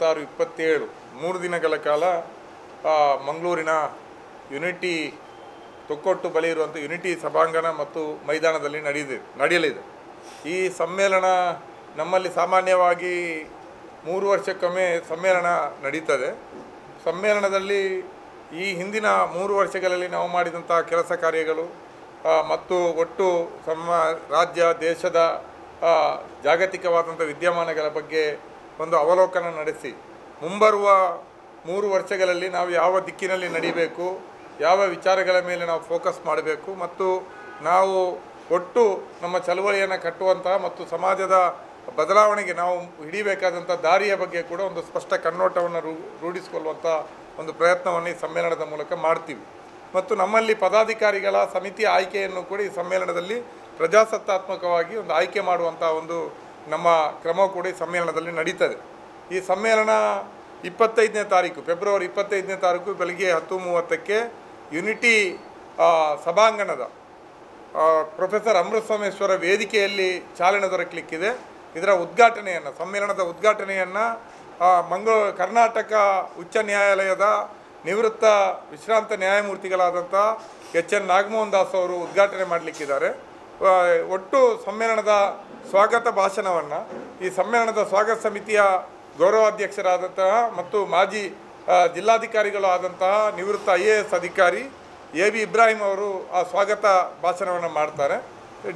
26, 27 3 ದಿನಗಳ ಕಾಲ ಮಂಗಳೂರಿನ ಯುನಿಟಿ ತೊಕ್ಕೊಟ್ಟು ಬಳಿ ಇರುವಂಥ ಯುನಿಟಿ ಸಭಾಂಗಣ ಮತ್ತು ಮೈದಾನದಲ್ಲಿ ನಡೆಯಲಿದೆ. ಈ ಸಮ್ಮೇಳನ ನಮ್ಮಲ್ಲಿ ಸಾಮಾನ್ಯವಾಗಿ 3 ವರ್ಷಕ್ಕೊಮ್ಮೆ ಸಮ್ಮೇಳನ ನಡೀತದೆ. ಸಮ್ಮೇಳನದಲ್ಲಿ ಈ ಹಿಂದಿನ 3 ವರ್ಷಗಳಲ್ಲಿ ನಾವು ಮಾಡಿದಂಥ ಕೆಲಸ ಕಾರ್ಯಗಳು ಮತ್ತು ಒಟ್ಟು ರಾಜ್ಯ ದೇಶದ ಜಾಗತಿಕವಾದಂಥ ವಿದ್ಯಮಾನಗಳ ಬಗ್ಗೆ ಒಂದು ಅವಲೋಕನ ನಡೆಸಿ ಮುಂಬರುವ 3 ವರ್ಷಗಳಲ್ಲಿ ನಾವು ಯಾವ ದಿಕ್ಕಿನಲ್ಲಿ ನಡಿಬೇಕು, ಯಾವ ವಿಚಾರಗಳ ಮೇಲೆ ನಾವು ಫೋಕಸ್ ಮಾಡಬೇಕು ಮತ್ತು ನಾವು ಒಟ್ಟು ನಮ್ಮ ಚಳವಳಿಯನ್ನು ಕಟ್ಟುವಂತಹ ಮತ್ತು ಸಮಾಜದ ಬದಲಾವಣೆಗೆ ನಾವು ಹಿಡಿಬೇಕಾದಂಥ ದಾರಿಯ ಬಗ್ಗೆ ಕೂಡ ಒಂದು ಸ್ಪಷ್ಟ ಕಣ್ಣೋಟವನ್ನು ರೂಢಿಸಿಕೊಳ್ಳುವಂಥ ಒಂದು ಪ್ರಯತ್ನವನ್ನು ಈ ಸಮ್ಮೇಳನದ ಮೂಲಕ ಮಾಡ್ತೀವಿ. ಮತ್ತು ನಮ್ಮಲ್ಲಿ ಪದಾಧಿಕಾರಿಗಳ ಸಮಿತಿ ಆಯ್ಕೆಯನ್ನು ಕೂಡ ಈ ಸಮ್ಮೇಳನದಲ್ಲಿ ಪ್ರಜಾಸತ್ತಾತ್ಮಕವಾಗಿ ಒಂದು ಆಯ್ಕೆ ಮಾಡುವಂಥ ಒಂದು ನಮ್ಮ ಕ್ರಮ ಕೂಡ ಈ ಸಮ್ಮೇಳನದಲ್ಲಿ ನಡೀತದೆ. ಈ ಸಮ್ಮೇಳನ 25ನೇ ತಾರೀಕು ಫೆಬ್ರವರಿ 25ನೇ ತಾರೀಕು ಬೆಳಗ್ಗೆ 10:30ಕ್ಕೆ ಯುನಿಟಿ ಸಭಾಂಗಣದ ಪ್ರೊಫೆಸರ್ ಅಮೃತ ಸೋಮೇಶ್ವರ ವೇದಿಕೆಯಲ್ಲಿ ಚಾಲನೆ ದೊರಕಲಿಕ್ಕಿದೆ. ಇದರ ಉದ್ಘಾಟನೆಯನ್ನು ಸಮ್ಮೇಳನದ ಉದ್ಘಾಟನೆಯನ್ನು ಕರ್ನಾಟಕ ಉಚ್ಚ ನ್ಯಾಯಾಲಯದ ನಿವೃತ್ತ ವಿಶ್ರಾಂತ ನ್ಯಾಯಮೂರ್ತಿಗಳಾದಂಥ ಎಚ್.ಎನ್. ನಾಗಮೋಹನ್ ದಾಸ್ ಅವರು ಉದ್ಘಾಟನೆ ಮಾಡಲಿಕ್ಕಿದ್ದಾರೆ. ಒಟ್ಟು ಸಮ್ಮೇಳನದ ಸ್ವಾಗತ ಭಾಷಣವನ್ನು ಈ ಸಮ್ಮೇಳನದ ಸ್ವಾಗತ ಸಮಿತಿಯ ಗೌರವಾಧ್ಯಕ್ಷರಾದಂತಹ ಮತ್ತು ಮಾಜಿ ಜಿಲ್ಲಾಧಿಕಾರಿಗಳು ಆದಂತಹ ನಿವೃತ್ತ IAS ಅಧಿಕಾರಿ AB ಇಬ್ರಾಹಿಂ ಅವರು ಆ ಸ್ವಾಗತ ಭಾಷಣವನ್ನು ಮಾಡ್ತಾರೆ.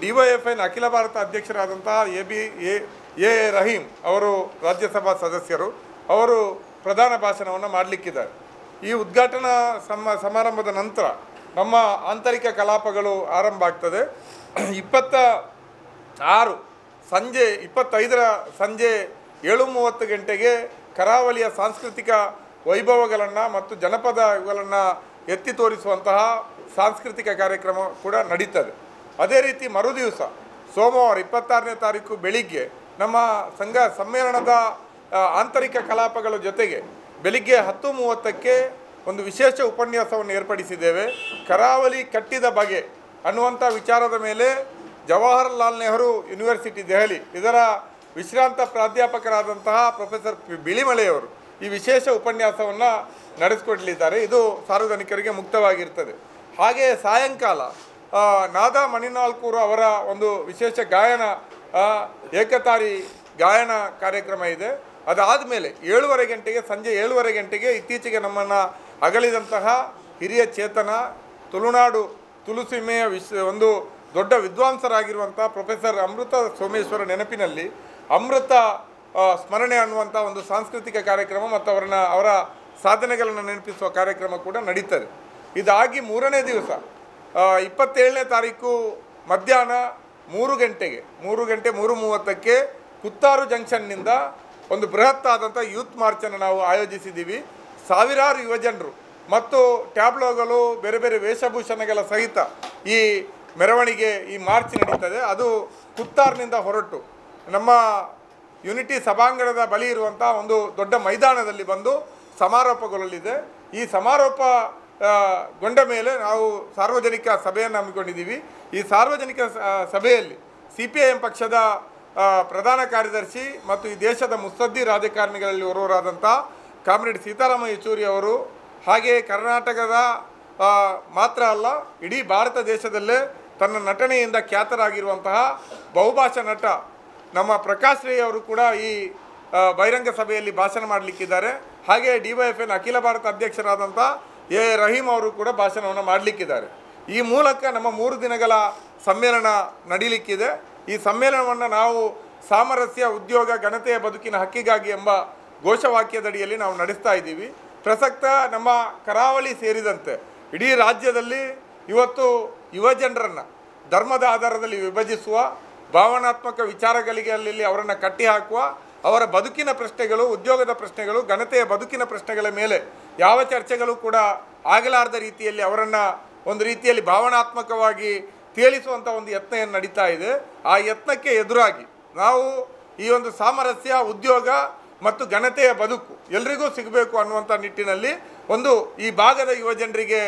DYFIನ ಅಖಿಲ ಭಾರತ ಅಧ್ಯಕ್ಷರಾದಂತಹ A ರಹೀಂ ಅವರು ರಾಜ್ಯಸಭಾ ಸದಸ್ಯರು ಅವರು ಪ್ರಧಾನ ಭಾಷಣವನ್ನು ಮಾಡಲಿಕ್ಕಿದ್ದಾರೆ. ಈ ಉದ್ಘಾಟನಾ ಸಮಾರಂಭದ ನಂತರ ನಮ್ಮ ಆಂತರಿಕ ಕಲಾಪಗಳು ಆರಂಭ ಆಗ್ತದೆ. 25ರ ಸಂಜೆ 7:30 ಗಂಟೆಗೆ ಕರಾವಳಿಯ ಸಾಂಸ್ಕೃತಿಕ ವೈಭವಗಳನ್ನು ಮತ್ತು ಜನಪದಗಳನ್ನು ಎತ್ತಿ ತೋರಿಸುವಂತಹ ಸಾಂಸ್ಕೃತಿಕ ಕಾರ್ಯಕ್ರಮ ಕೂಡ ನಡೀತದೆ. ಅದೇ ರೀತಿ ಮರುದಿವಸ ಸೋಮವಾರ 26ನೇ ತಾರೀಕು ಬೆಳಿಗ್ಗೆ ನಮ್ಮ ಸಮ್ಮೇಳನದ ಆಂತರಿಕ ಕಲಾಪಗಳ ಜೊತೆಗೆ ಬೆಳಿಗ್ಗೆ 10:30ಕ್ಕೆ ಒಂದು ವಿಶೇಷ ಉಪನ್ಯಾಸವನ್ನು ಏರ್ಪಡಿಸಿದ್ದೇವೆ. ಕರಾವಳಿ ಕಟ್ಟಿದ ಬಗೆ ಅನ್ನುವಂಥ ವಿಚಾರದ ಮೇಲೆ ಜವಾಹರಲಾಲ್ ನೆಹರು ಯೂನಿವರ್ಸಿಟಿ ದೆಹಲಿ ಇದರ ವಿಶ್ರಾಂತ ಪ್ರಾಧ್ಯಾಪಕರಾದಂತಹ ಪ್ರೊಫೆಸರ್ ಬಿಳಿಮಲೆಯವರು ಈ ವಿಶೇಷ ಉಪನ್ಯಾಸವನ್ನು ನಡೆಸಿಕೊಡಲಿದ್ದಾರೆ. ಇದು ಸಾರ್ವಜನಿಕರಿಗೆ ಮುಕ್ತವಾಗಿರ್ತದೆ. ಹಾಗೆಯೇ ಸಾಯಂಕಾಲ ನಾದಾ ಮಣಿನಾಲ್ಕೂರು ಅವರ ಒಂದು ವಿಶೇಷ ಗಾಯನ ಏಕತಾರಿ ಗಾಯನ ಕಾರ್ಯಕ್ರಮ ಇದೆ. ಅದಾದ ಮೇಲೆ 7:30 ಗಂಟೆಗೆ ಸಂಜೆ 7:30 ಗಂಟೆಗೆ ಇತ್ತೀಚೆಗೆ ನಮ್ಮನ್ನು ಅಗಲಿದಂತಹ ಹಿರಿಯ ಚೇತನ ತುಳುನಾಡು ತುಳುಸೀಮೆಯ ಒಂದು ದೊಡ್ಡ ವಿದ್ವಾಂಸರಾಗಿರುವಂಥ ಪ್ರೊಫೆಸರ್ ಅಮೃತ ಸೋಮೇಶ್ವರ ನೆನಪಿನಲ್ಲಿ ಅಮೃತ ಸ್ಮರಣೆ ಅನ್ನುವಂಥ ಒಂದು ಸಾಂಸ್ಕೃತಿಕ ಕಾರ್ಯಕ್ರಮ ಮತ್ತು ಅವರ ಸಾಧನೆಗಳನ್ನು ನೆನಪಿಸುವ ಕಾರ್ಯಕ್ರಮ ಕೂಡ ನಡೀತದೆ. ಇದಾಗಿ 3ನೇ ದಿವಸ 27ನೇ ತಾರೀಕು ಮಧ್ಯಾಹ್ನ 3:30ಕ್ಕೆ ಕುತ್ತಾರು ಜಂಕ್ಷನ್ನಿಂದ ಒಂದು ಬೃಹತ್ ಆದಂಥ ಯೂತ್ ಮಾರ್ಚನ್ನು ನಾವು ಆಯೋಜಿಸಿದ್ದೀವಿ. ಸಾವಿರಾರು ಯುವಜನರು ಮತ್ತು ಟ್ಯಾಬ್ಲೋಗಳು ಬೇರೆ ಬೇರೆ ವೇಷಭೂಷಣಗಳ ಸಹಿತ ಈ ಮೆರವಣಿಗೆ ಈ ಮಾರ್ಚ್ ನಡೀತದೆ. ಅದು ಕುತ್ತಾರ್ನಿಂದ ಹೊರಟು ನಮ್ಮ ಯುನಿಟಿ ಸಭಾಂಗಣದ ಬಳಿ ಇರುವಂಥ ಒಂದು ದೊಡ್ಡ ಮೈದಾನದಲ್ಲಿ ಬಂದು ಸಮಾರೋಪಗೊಳ್ಳಲಿದೆ. ಈ ಸಮಾರೋಪಗೊಂಡ ಮೇಲೆ ನಾವು ಸಾರ್ವಜನಿಕ ಸಭೆಯನ್ನು ಹಮ್ಮಿಕೊಂಡಿದ್ದೀವಿ. ಈ ಸಾರ್ವಜನಿಕ ಸಭೆಯಲ್ಲಿ CPIM ಪಕ್ಷದ ಪ್ರಧಾನ ಕಾರ್ಯದರ್ಶಿ ಮತ್ತು ಈ ದೇಶದ ಮುತ್ಸದ್ದಿ ರಾಜಕಾರಣಿಗಳಲ್ಲಿ ಓರ್ವರಾದಂಥ ಕಾಮ್ರೇಡ್ ಸೀತಾರಾಮ ಯೆಚೂರಿ ಅವರು, ಹಾಗೆಯೇ ಕರ್ನಾಟಕದ ಮಾತ್ರ ಅಲ್ಲ ಇಡೀ ಭಾರತ ದೇಶದಲ್ಲೇ ತನ್ನ ನಟನೆಯಿಂದ ಖ್ಯಾತರಾಗಿರುವಂತಹ ಬಹುಭಾಷಾ ನಟ ನಮ್ಮ ಪ್ರಕಾಶ್ ರೈ ಅವರು ಕೂಡ ಈ ಬಹಿರಂಗ ಸಭೆಯಲ್ಲಿ ಭಾಷಣ ಮಾಡಲಿಕ್ಕಿದ್ದಾರೆ. ಹಾಗೆ DYFIನ ಅಖಿಲ ಭಾರತ ಅಧ್ಯಕ್ಷರಾದಂಥ A ರಹೀಂ ಅವರು ಕೂಡ ಭಾಷಣವನ್ನು ಮಾಡಲಿಕ್ಕಿದ್ದಾರೆ. ಈ ಮೂಲಕ ನಮ್ಮ 3 ದಿನಗಳ ಸಮ್ಮೇಳನ ನಡೀಲಿಕ್ಕಿದೆ. ಈ ಸಮ್ಮೇಳನವನ್ನು ನಾವು ಸಾಮರಸ್ಯ, ಉದ್ಯೋಗ, ಘನತೆಯ ಬದುಕಿನ ಹಕ್ಕಿಗಾಗಿ ಎಂಬ ಘೋಷವಾಕ್ಯದಡಿಯಲ್ಲಿ ನಾವು ನಡೆಸ್ತಾ ಇದ್ದೀವಿ. ಪ್ರಸಕ್ತ ನಮ್ಮ ಕರಾವಳಿ ಸೇರಿದಂತೆ ಇಡೀ ರಾಜ್ಯದಲ್ಲಿ ಇವತ್ತು ಯುವಜನರನ್ನು ಧರ್ಮದ ಆಧಾರದಲ್ಲಿ ವಿಭಜಿಸುವ, ಭಾವನಾತ್ಮಕ ವಿಚಾರಗಳಿಗೆ ಅಲ್ಲಿ ಅವರನ್ನು ಕಟ್ಟಿಹಾಕುವ, ಅವರ ಬದುಕಿನ ಪ್ರಶ್ನೆಗಳು, ಉದ್ಯೋಗದ ಪ್ರಶ್ನೆಗಳು, ಘನತೆಯ ಬದುಕಿನ ಪ್ರಶ್ನೆಗಳ ಮೇಲೆ ಯಾವ ಚರ್ಚೆಗಳು ಕೂಡ ಆಗಲಾರದ ರೀತಿಯಲ್ಲಿ ಅವರನ್ನು ಒಂದು ರೀತಿಯಲ್ಲಿ ಭಾವನಾತ್ಮಕವಾಗಿ ತೇಲಿಸುವಂಥ ಒಂದು ಯತ್ನ ಏನು ನಡೀತಾ ಇದೆ. ಆ ಯತ್ನಕ್ಕೆ ಎದುರಾಗಿ ನಾವು ಈ ಒಂದು ಸಾಮರಸ್ಯ, ಉದ್ಯೋಗ ಮತ್ತು ಘನತೆಯ ಬದುಕು ಎಲ್ರಿಗೂ ಸಿಗಬೇಕು ಅನ್ನುವಂಥ ನಿಟ್ಟಿನಲ್ಲಿ ಒಂದು ಈ ಭಾಗದ ಯುವಜನರಿಗೆ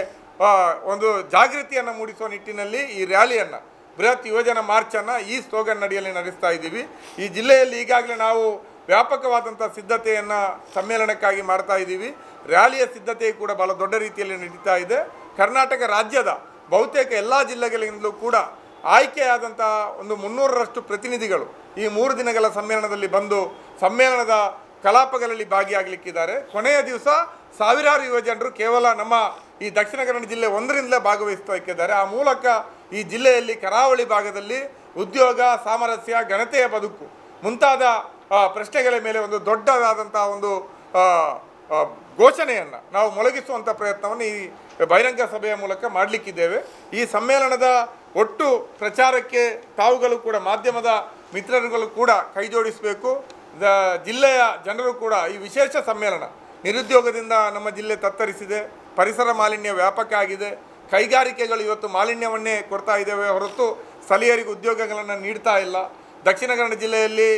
ಒಂದು ಜಾಗೃತಿಯನ್ನು ಮೂಡಿಸುವ ನಿಟ್ಟಿನಲ್ಲಿ ಈ ರ್ಯಾಲಿಯನ್ನು, ಬೃಹತ್ ಯುವಜನ ಮಾರ್ಚನ್ನು ಈ ಸ್ಲೋಗನ್ ಅಡಿಯಲ್ಲಿ ನಡೆಸ್ತಾ ಇದ್ದೀವಿ. ಈ ಜಿಲ್ಲೆಯಲ್ಲಿ ಈಗಾಗಲೇ ನಾವು ವ್ಯಾಪಕವಾದಂಥ ಸಿದ್ಧತೆಯನ್ನು ಸಮ್ಮೇಳನಕ್ಕಾಗಿ ಮಾಡ್ತಾ ಇದ್ದೀವಿ. ರ್ಯಾಲಿಯ ಸಿದ್ಧತೆ ಕೂಡ ಬಹಳ ದೊಡ್ಡ ರೀತಿಯಲ್ಲಿ ನಡೀತಾ ಇದೆ. ಕರ್ನಾಟಕ ರಾಜ್ಯದ ಬಹುತೇಕ ಎಲ್ಲ ಜಿಲ್ಲೆಗಳಿಂದಲೂ ಕೂಡ ಆಯ್ಕೆಯಾದಂಥ ಒಂದು 300ರಷ್ಟು ಪ್ರತಿನಿಧಿಗಳು ಈ 3 ದಿನಗಳ ಸಮ್ಮೇಳನದಲ್ಲಿ ಬಂದು ಸಮ್ಮೇಳನದ ಕಲಾಪಗಳಲ್ಲಿ ಭಾಗಿಯಾಗಲಿಕ್ಕಿದ್ದಾರೆ. ಕೊನೆಯ ದಿವಸ ಸಾವಿರಾರು ಯುವಜನರು ಕೇವಲ ನಮ್ಮ ಈ ದಕ್ಷಿಣ ಕನ್ನಡ ಜಿಲ್ಲೆ 1ರಿಂದಲೇ ಭಾಗವಹಿಸ್ತಿದ್ದಾರೆ. ಆ ಮೂಲಕ ಈ ಜಿಲ್ಲೆಯಲ್ಲಿ ಕರಾವಳಿ ಭಾಗದಲ್ಲಿ ಉದ್ಯೋಗ, ಸಾಮರಸ್ಯ, ಘನತೆಯ ಬದುಕು ಮುಂತಾದ ಪ್ರಶ್ನೆಗಳ ಮೇಲೆ ಒಂದು ದೊಡ್ಡದಾದಂಥ ಒಂದು ಘೋಷಣೆಯನ್ನು ನಾವು ಮೊಳಗಿಸುವಂಥ ಪ್ರಯತ್ನವನ್ನು ಈ ಬಹಿರಂಗ ಸಭೆಯ ಮೂಲಕ ಮಾಡಲಿಕ್ಕಿದ್ದೇವೆ. ಈ ಸಮ್ಮೇಳನದ ಒಟ್ಟು ಪ್ರಚಾರಕ್ಕೆ ತಾವುಗಳು ಕೂಡ ಮಾಧ್ಯಮದ ಮಿತ್ರರುಗಳು ಕೂಡ ಕೈ ಜೋಡಿಸಬೇಕು. ಜಿಲ್ಲೆಯ ಜನರು ಕೂಡ ಈ ವಿಶೇಷ ಸಮ್ಮೇಳನ ನಿರುದ್ಯೋಗದಿಂದ ನಮ್ಮ ಜಿಲ್ಲೆ ತತ್ತರಿಸಿದೆ, ಪರಿಸರ ಮಾಲಿನ್ಯ ವ್ಯಾಪಕ ಆಗಿದೆ, ಕೈಗಾರಿಕೆಗಳು ಇವತ್ತು ಮಾಲಿನ್ಯವನ್ನೇ ಕೊಡ್ತಾ ಇದ್ದೇವೆ ಹೊರತು ಸ್ಥಳೀಯರಿಗೆ ಉದ್ಯೋಗಗಳನ್ನು ನೀಡ್ತಾ ಇಲ್ಲ. ದಕ್ಷಿಣ ಕನ್ನಡ ಜಿಲ್ಲೆಯಲ್ಲಿ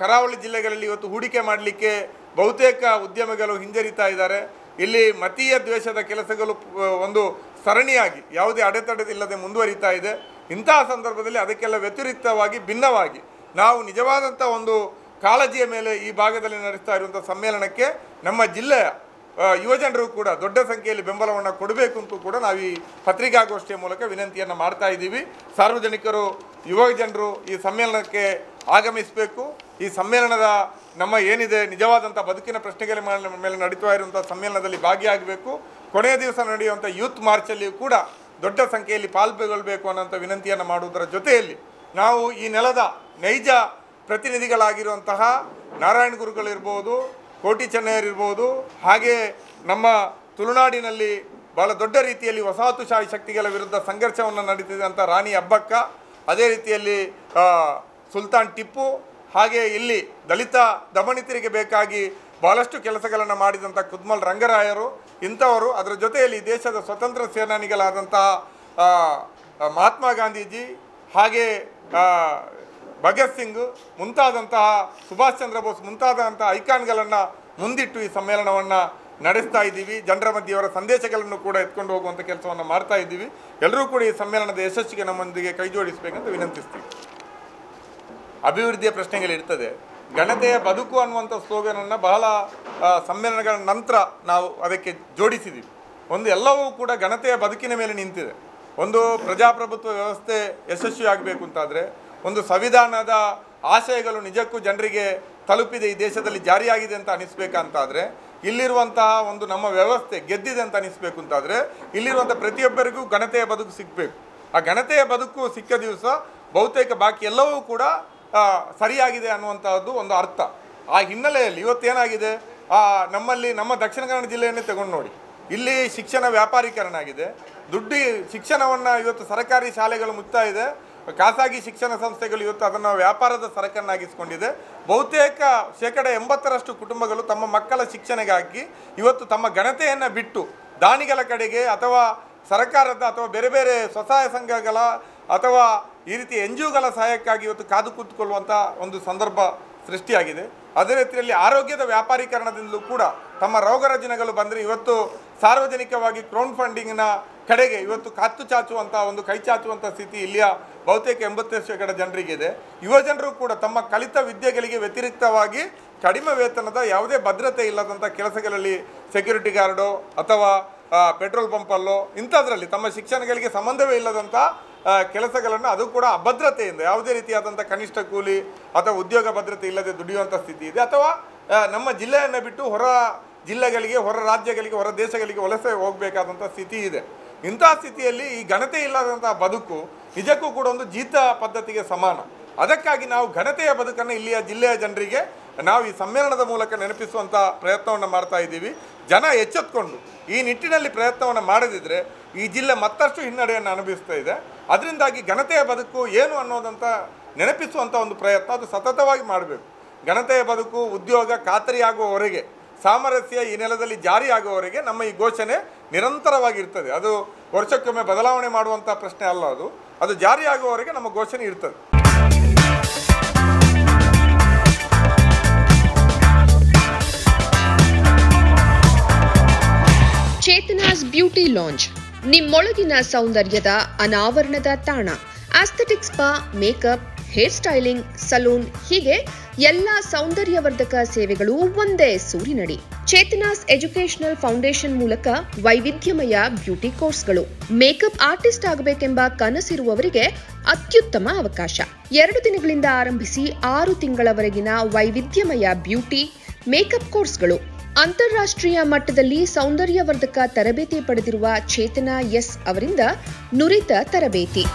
ಕರಾವಳಿ ಜಿಲ್ಲೆಗಳಲ್ಲಿ ಇವತ್ತು ಹೂಡಿಕೆ ಮಾಡಲಿಕ್ಕೆ ಬಹುತೇಕ ಉದ್ಯಮಿಗಳು ಹಿಂಜರಿತಾ ಇದ್ದಾರೆ. ಇಲ್ಲಿ ಮತೀಯ ದ್ವೇಷದ ಕೆಲಸಗಳು ಒಂದು ಸರಣಿಯಾಗಿ ಯಾವುದೇ ಅಡೆತಡೆಯಿಲ್ಲದೆ ಮುಂದುವರಿತಾ ಇದೆ. ಇಂತಹ ಸಂದರ್ಭದಲ್ಲಿ ಅದಕ್ಕೆಲ್ಲ ವ್ಯತಿರಿಕ್ತವಾಗಿ ಭಿನ್ನವಾಗಿ ನಾವು ನಿಜವಾದಂಥ ಒಂದು ಕಾಳಜಿಯ ಮೇಲೆ ಈ ಭಾಗದಲ್ಲಿ ನಡೆಸ್ತಾ ಇರುವಂಥ ಸಮ್ಮೇಳನಕ್ಕೆ ನಮ್ಮ ಜಿಲ್ಲೆಯ ಯುವಜನರು ಕೂಡ ದೊಡ್ಡ ಸಂಖ್ಯೆಯಲ್ಲಿ ಬೆಂಬಲವನ್ನು ಕೊಡಬೇಕು ಅಂತೂ ಕೂಡ ನಾವು ಈ ಪತ್ರಿಕಾಗೋಷ್ಠಿಯ ಮೂಲಕ ವಿನಂತಿಯನ್ನು ಮಾಡ್ತಾ ಇದ್ದೀವಿ. ಸಾರ್ವಜನಿಕರು, ಯುವ ಜನರು ಈ ಸಮ್ಮೇಳನಕ್ಕೆ ಆಗಮಿಸಬೇಕು. ಈ ಸಮ್ಮೇಳನದ ನಮ್ಮ ಏನಿದೆ ನಿಜವಾದಂಥ ಬದುಕಿನ ಪ್ರಶ್ನೆಗಳ ಮೇಲೆ ನಡೀತಾ ಇರುವಂಥ ಸಮ್ಮೇಳನದಲ್ಲಿ ಭಾಗಿಯಾಗಬೇಕು. ಕೊನೆಯ ದಿವಸ ನಡೆಯುವಂಥ ಯೂತ್ ಮಾರ್ಚಲ್ಲಿಯೂ ಕೂಡ ದೊಡ್ಡ ಸಂಖ್ಯೆಯಲ್ಲಿ ಪಾಲ್ಗೊಳ್ಳಬೇಕು ಅನ್ನೋಂಥ ವಿನಂತಿಯನ್ನು ಮಾಡುವುದರ ಜೊತೆಯಲ್ಲಿ ನಾವು ಈ ನೆಲದ ನೈಜ ಪ್ರತಿನಿಧಿಗಳಾಗಿರುವಂತಹ ನಾರಾಯಣ ಗುರುಗಳಿರ್ಬೋದು, ಕೋಟಿ ಚೆನ್ನಯ್ಯರಿರ್ಬೋದು, ಹಾಗೆ ನಮ್ಮ ತುಳುನಾಡಿನಲ್ಲಿ ಭಾಳ ದೊಡ್ಡ ರೀತಿಯಲ್ಲಿ ವಸಾಹತುಶಾಹಿ ಶಕ್ತಿಗಳ ವಿರುದ್ಧ ಸಂಘರ್ಷವನ್ನು ನಡೆಸಿದಂಥ ರಾಣಿ ಅಬ್ಬಕ್ಕ, ಅದೇ ರೀತಿಯಲ್ಲಿ ಸುಲ್ತಾನ್ ಟಿಪ್ಪು, ಹಾಗೆ ಇಲ್ಲಿ ದಲಿತ ದಮನಿತರಿಗೆ ಬೇಕಾಗಿ ಭಾಳಷ್ಟು ಕೆಲಸಗಳನ್ನು ಮಾಡಿದಂಥ ಕುದ್ಮಲ್ ರಂಗರಾಯರು ಇಂಥವರು, ಅದರ ಜೊತೆಯಲ್ಲಿ ದೇಶದ ಸ್ವತಂತ್ರ ಸೇನಾನಿಗಳಾದಂತಹ ಮಹಾತ್ಮ ಗಾಂಧೀಜಿ, ಹಾಗೆ ಭಗತ್ ಸಿಂಗ್ ಮುಂತಾದಂತಹ ಸುಭಾಷ್ ಚಂದ್ರ ಬೋಸ್ ಮುಂತಾದಂತಹ ಐಕಾನ್ಗಳನ್ನು ಮುಂದಿಟ್ಟು ಈ ಸಮ್ಮೇಳನವನ್ನು ನಡೆಸ್ತಾ ಇದ್ದೀವಿ. ಜನರ ಮಧ್ಯೆ ಅವರ ಸಂದೇಶಗಳನ್ನು ಕೂಡ ಎತ್ಕೊಂಡು ಹೋಗುವಂಥ ಕೆಲಸವನ್ನು ಮಾಡ್ತಾ ಇದ್ದೀವಿ. ಎಲ್ಲರೂ ಕೂಡ ಈ ಸಮ್ಮೇಳನದ ಯಶಸ್ಸಿಗೆ ನಮ್ಮೊಂದಿಗೆ ಕೈ ಜೋಡಿಸಬೇಕಂತ ವಿನಂತಿಸ್ತೀವಿ. ಅಭಿವೃದ್ಧಿಯ ಪ್ರಶ್ನೆಗಳಿರ್ತದೆ. ಘನತೆಯ ಬದುಕು ಅನ್ನುವಂಥ ಸ್ಲೋಗನನ್ನು ಬಹಳ ಸಮ್ಮೇಳನಗಳ ನಂತರ ನಾವು ಅದಕ್ಕೆ ಜೋಡಿಸಿದ್ದೀವಿ. ಒಂದು ಎಲ್ಲವೂ ಕೂಡ ಘನತೆಯ ಬದುಕಿನ ಮೇಲೆ ನಿಂತಿದೆ. ಒಂದು ಪ್ರಜಾಪ್ರಭುತ್ವ ವ್ಯವಸ್ಥೆ ಯಶಸ್ವಿಯಾಗಬೇಕು ಅಂತಾದರೆ, ಒಂದು ಸಂವಿಧಾನದ ಆಶಯಗಳು ನಿಜಕ್ಕೂ ಜನರಿಗೆ ತಲುಪಿದೆ, ಈ ದೇಶದಲ್ಲಿ ಜಾರಿಯಾಗಿದೆ ಅಂತ ಅನಿಸ್ಬೇಕಂತಾದರೆ, ಇಲ್ಲಿರುವಂತಹ ಒಂದು ನಮ್ಮ ವ್ಯವಸ್ಥೆ ಗೆದ್ದಿದೆ ಅಂತ ಅನಿಸ್ಬೇಕು ಅಂತಾದರೆ ಇಲ್ಲಿರುವಂಥ ಪ್ರತಿಯೊಬ್ಬರಿಗೂ ಘನತೆಯ ಬದುಕು ಸಿಗಬೇಕು. ಆ ಘನತೆಯ ಬದುಕು ಸಿಕ್ಕ ದಿವಸ ಬಹುತೇಕ ಬಾಕಿ ಎಲ್ಲವೂ ಕೂಡ ಸರಿಯಾಗಿದೆ ಅನ್ನುವಂಥದ್ದು ಒಂದು ಅರ್ಥ. ಆ ಹಿನ್ನೆಲೆಯಲ್ಲಿ ಇವತ್ತೇನಾಗಿದೆ, ನಮ್ಮಲ್ಲಿ ನಮ್ಮ ದಕ್ಷಿಣ ಕನ್ನಡ ಜಿಲ್ಲೆಯನ್ನೇ ತಗೊಂಡು ನೋಡಿ, ಇಲ್ಲಿ ಶಿಕ್ಷಣ ವ್ಯಾಪಾರೀಕರಣ ಆಗಿದೆ. ದುಡ್ಡು ಶಿಕ್ಷಣವನ್ನು ಇವತ್ತು ಸರ್ಕಾರಿ ಶಾಲೆಗಳು ಮುಚ್ತಾ ಇದೆ, ಖಾಸಗಿ ಶಿಕ್ಷಣ ಸಂಸ್ಥೆಗಳು ಇವತ್ತು ಅದನ್ನು ವ್ಯಾಪಾರದ ಸರಕನ್ನಾಗಿಸ್ಕೊಂಡಿದೆ. ಬಹುತೇಕ 80% ಕುಟುಂಬಗಳು ತಮ್ಮ ಮಕ್ಕಳ ಶಿಕ್ಷಣಕ್ಕಾಗಿ ಇವತ್ತು ತಮ್ಮ ಘನತೆಯನ್ನು ಬಿಟ್ಟು ದಾನಿಗಳ ಕಡೆಗೆ ಅಥವಾ ಸರ್ಕಾರದ ಅಥವಾ ಬೇರೆ ಬೇರೆ ಸ್ವಸಹಾಯ ಸಂಘಗಳ ಅಥವಾ ಈ ರೀತಿ NGOಗಳ ಸಹಾಯಕ್ಕಾಗಿ ಇವತ್ತು ಕಾದು ಕೂತ್ಕೊಳ್ಳುವಂಥ ಒಂದು ಸಂದರ್ಭ ಸೃಷ್ಟಿಯಾಗಿದೆ. ಅದೇ ರೀತಿಯಲ್ಲಿ ಆರೋಗ್ಯದ ವ್ಯಾಪಾರೀಕರಣದಿಂದಲೂ ಕೂಡ ತಮ್ಮ ರೋಗ ರುಜಿನಗಳು ಬಂದರೆ ಇವತ್ತು ಸಾರ್ವಜನಿಕವಾಗಿ ಕ್ರೌಡ್ ಫಂಡಿಂಗ್ನ ಕಡೆಗೆ ಇವತ್ತು ಕತ್ತು ಚಾಚುವಂಥ ಒಂದು ಕೈ ಚಾಚುವಂಥ ಸ್ಥಿತಿ ಇಲ್ಲಿಯ ಬಹುತೇಕ 80% ಜನರಿಗಿದೆ. ಯುವಜನರು ಕೂಡ ತಮ್ಮ ಕಲಿತ ವಿದ್ಯೆಗಳಿಗೆ ವ್ಯತಿರಿಕ್ತವಾಗಿ ಕಡಿಮೆ ವೇತನದ ಯಾವುದೇ ಭದ್ರತೆ ಇಲ್ಲದಂಥ ಕೆಲಸಗಳಲ್ಲಿ ಸೆಕ್ಯೂರಿಟಿ ಗಾರ್ಡು ಅಥವಾ ಪೆಟ್ರೋಲ್ ಪಂಪಲ್ಲೋ ಇಂಥದ್ರಲ್ಲಿ ತಮ್ಮ ಶಿಕ್ಷಣಗಳಿಗೆ ಸಂಬಂಧವೇ ಇಲ್ಲದಂಥ ಕೆಲಸಗಳನ್ನು, ಅದು ಕೂಡ ಅಭದ್ರತೆಯಿಂದ ಯಾವುದೇ ರೀತಿಯಾದಂಥ ಕನಿಷ್ಠ ಕೂಲಿ ಅಥವಾ ಉದ್ಯೋಗ ಭದ್ರತೆ ಇಲ್ಲದೆ ದುಡಿಯುವಂಥ ಸ್ಥಿತಿ ಇದೆ. ಅಥವಾ ನಮ್ಮ ಜಿಲ್ಲೆಯನ್ನು ಬಿಟ್ಟು ಹೊರ ಜಿಲ್ಲೆಗಳಿಗೆ, ಹೊರ ರಾಜ್ಯಗಳಿಗೆ, ಹೊರ ದೇಶಗಳಿಗೆ ವಲಸೆ ಹೋಗಬೇಕಾದಂಥ ಸ್ಥಿತಿ ಇದೆ. ಇಂಥ ಸ್ಥಿತಿಯಲ್ಲಿ ಈ ಘನತೆ ಇಲ್ಲದಂಥ ಬದುಕು ನಿಜಕ್ಕೂ ಕೂಡ ಒಂದು ಜೀತ ಪದ್ಧತಿಗೆ ಸಮಾನ. ಅದಕ್ಕಾಗಿ ನಾವು ಘನತೆಯ ಬದುಕನ್ನು ಇಲ್ಲಿಯ ಜಿಲ್ಲೆಯ ಜನರಿಗೆ ನಾವು ಈ ಸಮ್ಮೇಳನದ ಮೂಲಕ ನೆನಪಿಸುವಂಥ ಪ್ರಯತ್ನವನ್ನು ಮಾಡ್ತಾ ಇದ್ದೀವಿ. ಜನ ಎಚ್ಚೆತ್ಕೊಂಡು ಈ ನಿಟ್ಟಿನಲ್ಲಿ ಪ್ರಯತ್ನವನ್ನು ಮಾಡದಿದ್ದರೆ ಈ ಜಿಲ್ಲೆ ಮತ್ತಷ್ಟು ಹಿನ್ನಡೆಯನ್ನು ಅನುಭವಿಸ್ತಾ ಇದೆ. ಅದರಿಂದಾಗಿ ಘನತೆಯ ಬದುಕು ಏನು ಅನ್ನೋದಂಥ ನೆನಪಿಸುವಂಥ ಒಂದು ಪ್ರಯತ್ನ ಅದು ಸತತವಾಗಿ ಮಾಡಬೇಕು. ಘನತೆಯ ಬದುಕು, ಉದ್ಯೋಗ ಖಾತರಿಯಾಗುವವರೆಗೆ, ಸಾಮರಸ್ಯ ಈ ನೆಲದಲ್ಲಿ ಜಾರಿಯಾಗುವವರೆಗೆ ನಮ್ಮ ಈ ಘೋಷಣೆ ನಿರಂತರವಾಗಿರ್ತದೆ. ಅದು ವರ್ಷಕ್ಕೊಮ್ಮೆ ಬದಲಾವಣೆ ಮಾಡುವಂಥ ಪ್ರಶ್ನೆ ಅಲ್ಲ, ಅದು ಜಾರಿಯಾಗುವವರೆಗೆ ನಮ್ಮ ಘೋಷಣೆ ಇರ್ತದೆ. ಚೇತನಾಸ್ ಬ್ಯೂಟಿ ಲಾಂಜ್, ನಿಮ್ಮೊಳಗಿನ ಸೌಂದರ್ಯದ ಅನಾವರಣದ ತಾಣ. Aesthetic spa, makeup, hair styling, salon ಹೀಗೆ ಎಲ್ಲ ಸೌಂದರ್ಯವರ್ಧಕ ಸೇವೆಗಳು ಒಂದೇ ಸೂರಿನಡಿ. ಚೇತನಾಸ್ ಎಜುಕೇಶನಲ್ ಫೌಂಡೇಶನ್ ಮೂಲಕ ವೈವಿಧ್ಯಮಯ ಬ್ಯೂಟಿ ಕೋರ್ಸ್ಗಳು. ಮೇಕಪ್ ಆರ್ಟಿಸ್ಟ್ ಆಗಬೇಕೆಂಬ ಕನಸಿರುವವರಿಗೆ ಅತ್ಯುತ್ತಮ ಅವಕಾಶ. 2 ದಿನಗಳಿಂದ ಆರಂಭಿಸಿ 6 ತಿಂಗಳವರೆಗಿನ ವೈವಿಧ್ಯಮಯ ಬ್ಯೂಟಿ ಮೇಕಪ್ ಕೋರ್ಸ್ಗಳು. ಅಂತಾರಾಷ್ಟ್ರೀಯ ಮಟ್ಟದಲ್ಲಿ ಸೌಂದರ್ಯವರ್ಧಕ ತರಬೇತಿ ಪಡೆದಿರುವ ಚೇತನಾ ಎಸ್ ಅವರಿಂದ ನುರಿತ ತರಬೇತಿ.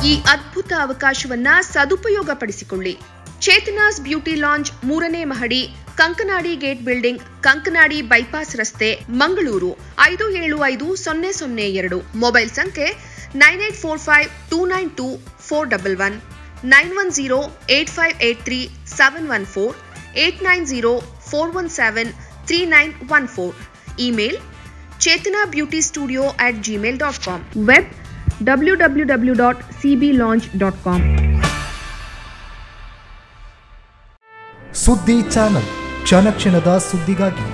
ಈ ಅದ್ಭುತ ಅವಕಾಶವನ್ನ ಸದುಪಯೋಗಪಡಿಸಿಕೊಳ್ಳಿ. ಚೇತನಾಸ್ ಬ್ಯೂಟಿ ಲಾಂಜ್ 3ನೇ ಮಹಡಿ, Kankanadi gate building, Kankanadi bypass ರಸ್ತೆ, ಮಂಗಳೂರು 575002. ಮೊಬೈಲ್ ಸಂಖ್ಯೆ 9845292411, 9108583714, 8904173914. Email chetanabeautystudio@gmail.com. Web www.cblaunch.com. ಸುದ್ದಿ ಚಾನಲ್, ಕ್ಷಣ ಕ್ಷಣದ ಸುದ್ದಿಗಾಗಿ.